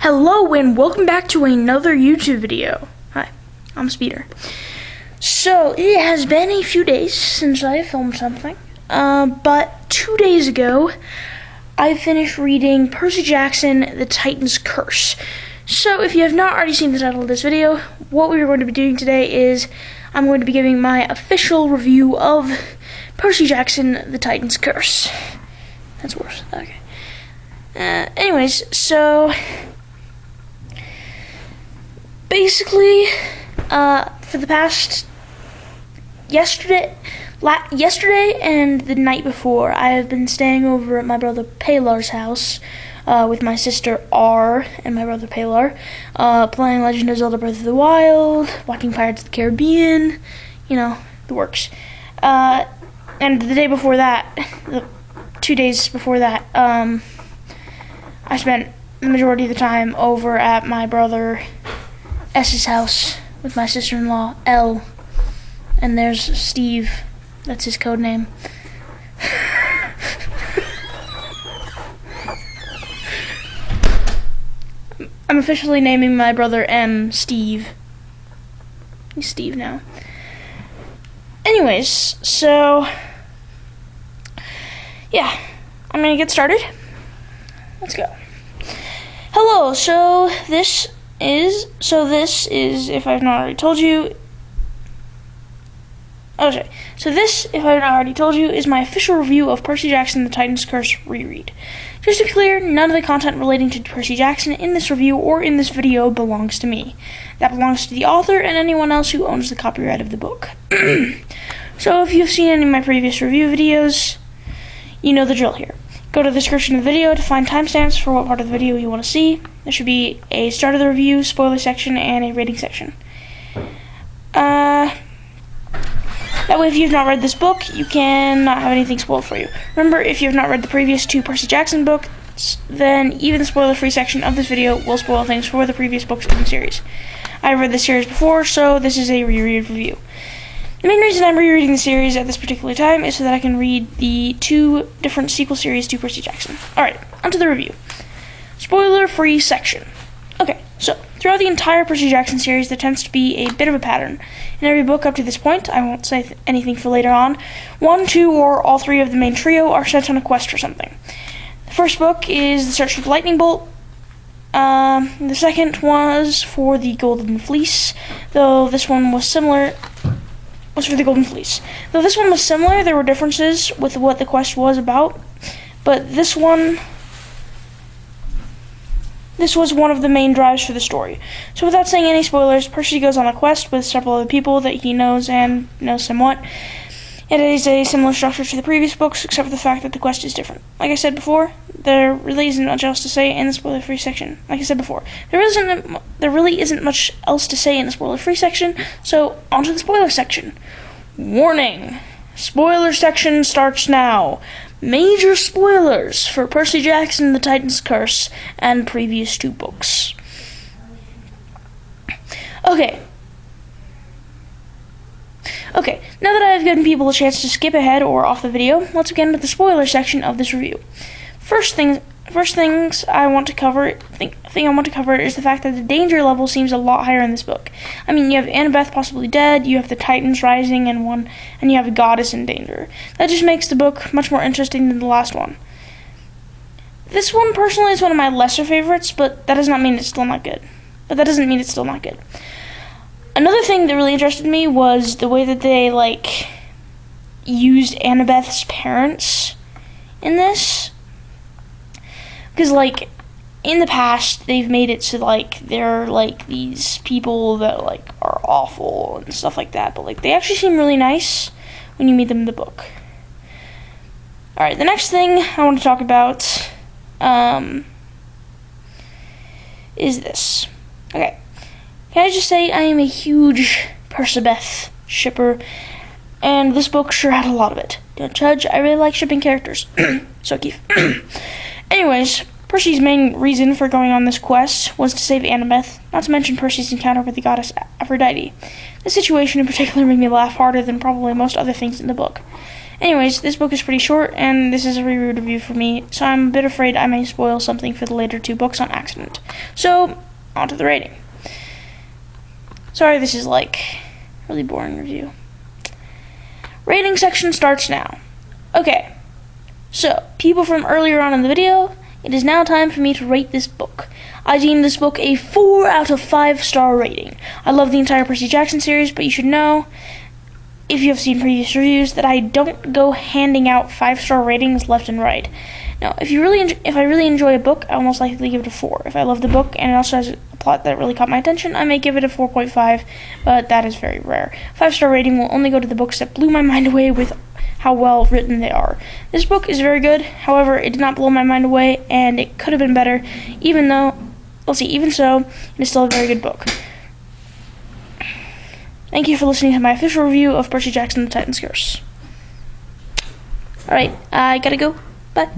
Hello and welcome back to another YouTube video. Hi, I'm Speeder. So, it has been a few days since I filmed something, but 2 days ago, I finished reading Percy Jackson, The Titan's Curse. So, if you have not already seen the title of this video, what we are going to be doing today is, I'm going to be giving my official review of Percy Jackson, The Titan's Curse. That's worse, okay. Anyways, so basically, for the past yesterday and the night before, I have been staying over at my brother Palar's house with my sister R and my brother Palar, playing Legend of Zelda Breath of the Wild, watching Pirates of the Caribbean, you know, the works. And the day before that, 2 days before that, I spent the majority of the time over at my brother S's house with my sister-in-law L, and there's Steve. That's his code name. I'm officially naming my brother M Steve. He's Steve now. Anyways, so yeah, I'm gonna get started. Let's go. Hello, so this is, if I've not already told you, okay, so this, if I've not already told you, is my official review of Percy Jackson, The Titan's Curse reread. Just to be clear, none of the content relating to Percy Jackson in this review or in this video belongs to me. That belongs to the author and anyone else who owns the copyright of the book. So if you've seen any of my previous review videos, you know the drill here. Go to the description of the video to find timestamps for what part of the video you want to see. There should be a start of the review, spoiler section, and a rating section. That way, if you've not read this book, you cannot have anything spoiled for you. Remember, if you have not read the previous 2 Percy Jackson books, then even the spoiler-free section of this video will spoil things for the previous books in the series. I've read this series before, so this is a reread review. The main reason I'm rereading the series at this particular time is so that I can read the 2 different sequel series to Percy Jackson. Alright, onto the review. Spoiler-free section. Okay, so throughout the entire Percy Jackson series, there tends to be a bit of a pattern. In every book up to this point, I won't say anything for later on, 1, 2, or all 3 of the main trio are sent on a quest for something. The first book is The Search for the Lightning Bolt. The second was for the Golden Fleece, though this one was similar. Was for the Golden Fleece. Though this one was similar, there were differences with what the quest was about, but this was one of the main drives for the story. So without saying any spoilers, Percy goes on a quest with several other people that he knows and knows somewhat. It is a similar structure to the previous books, except for the fact that the quest is different. Like I said before, there really isn't much else to say in the spoiler-free section. Like I said before, there really isn't much else to say in the spoiler-free section, so on to the spoiler section. Warning! Spoiler section starts now. Major spoilers for Percy Jackson, The Titan's Curse, and previous 2 books. Okay, now that I have given people a chance to skip ahead or off the video, let's begin with the spoiler section of this review. First things I want to cover is the fact that the danger level seems a lot higher in this book. I mean, you have Annabeth possibly dead, you have the Titans rising, and you have a goddess in danger. That just makes the book much more interesting than the last one. This one personally is one of my lesser favorites, but that does not mean it's still not good. Another thing that really interested me was the way that they, used Annabeth's parents in this. Because, in the past, they've made it so, they're, these people that, are awful and stuff like that. But, they actually seem really nice when you meet them in the book. Alright, the next thing I want to talk about, is this. Okay. Can I just say I am a huge Percabeth shipper, and this book sure had a lot of it. Don't judge, I really like shipping characters. So Keith. Anyways, Percy's main reason for going on this quest was to save Annabeth, not to mention Percy's encounter with the goddess Aphrodite. This situation in particular made me laugh harder than probably most other things in the book. Anyways, this book is pretty short, and this is a reread review for me, so I'm a bit afraid I may spoil something for the later 2 books on accident. So, on to the rating. Sorry, this is like really boring review. Rating section starts now. Okay, so people from earlier on in the video, it is now time for me to rate this book. I deem this book a 4 out of 5 star rating. I love the entire Percy Jackson series, but you should know, if you have seen previous reviews, that I don't go handing out 5-star ratings left and right. Now, if I really enjoy a book, I'll most likely give it a 4. If I love the book and it also has a plot that really caught my attention, I may give it a 4.5, but that is very rare. 5-star rating will only go to the books that blew my mind away with how well written they are. This book is very good, however, it did not blow my mind away, and it could have been better, even so, it is still a very good book. Thank you for listening to my official review of Percy Jackson, The Titan's Curse. Alright, I gotta go. Bye.